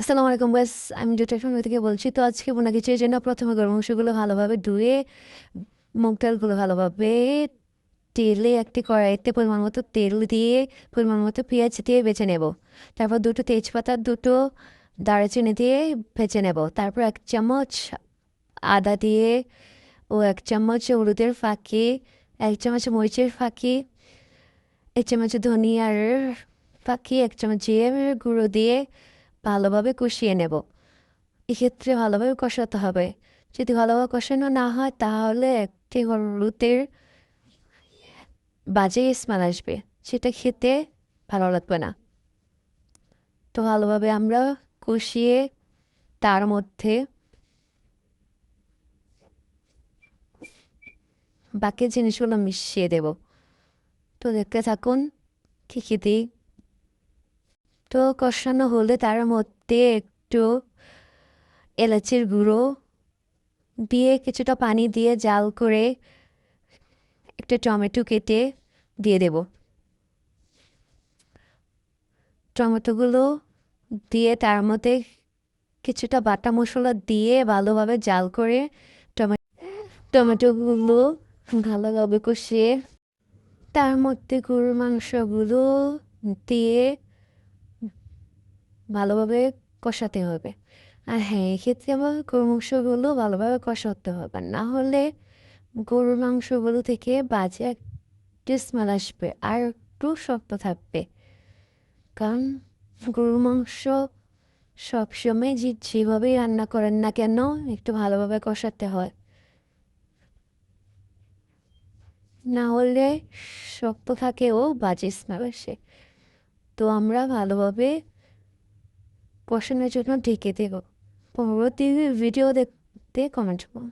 আসসালামু আলাইকুম গাইস, আমি ডিটেকশন থেকে বলছি। তো আজকে বোনা কিছুর জন্য প্রথমে গরম মাংসগুলো ভালোভাবে ধুয়ে মুগ ডালগুলো ভালোভাবে তেলে একটি কড়াইতে পরিমাণ মতো তেল দিয়ে পরিমাণ মতো পেঁয়াজ দিয়ে বেছে নেব। তারপর দুটো তেজপাতা, দুটো দারচিনি দিয়ে ভেজে নেব। তারপর 1 চামচ আদা দিয়ে ও 1 চামচ হলুদের ফাঁকি, 1 চামচ মরিচের ফাঁকি, 1 চামচ ধনিয়ার ফাঁকি, 1 চামচ জিরের গুঁড়ো দিয়ে ভালোভাবে কষিয়ে নেব। এক্ষেত্রে ভালোভাবে কষাতে হবে। যদি ভালোভাবে কষানো না হয় তাহলে একটি হলুদের বাজে স্মেল আসবে, সেটা খেতে ভালো লাগবে না। তো ভালোভাবে আমরা কষিয়ে তার মধ্যে বাকি জিনিসগুলো মিশিয়ে দেব। তো দেখতে থাকুন কী কী দিই। তো কষানো হলে তার মধ্যে একটু এলাচির গুঁড়ো দিয়ে কিছুটা পানি দিয়ে জাল করে একটা টমেটো কেটে দিয়ে দেব। টমেটোগুলো দিয়ে তার মধ্যে কিছুটা বাটা মশলা দিয়ে ভালোভাবে জাল করে টমেটোগুলো ভালোভাবে কষিয়ে তার মধ্যে গরুর মাংসগুলো দিয়ে ভালোভাবে কষাতে হবে। আর হ্যাঁ, এক্ষেত্রে আবার গরুর মাংসগুলো ভালোভাবে কষাতে হবে, না হলে গরুর মাংসগুলো থেকে বাজে একটা স্মেল আসবে আর একটু শক্ত থাকবে। কারণ গরুর মাংস সবসময় যেভাবেই রান্না করেন না কেন একটু ভালোভাবে কষাতে হয়, না হলে শক্ত থাকেও বাজে স্মেল আসে। তো আমরা ভালোভাবে কষানোর জন্য ঢেকে দেব। পরবর্তী ভিডিও দেখতে কমেন্ট করুন।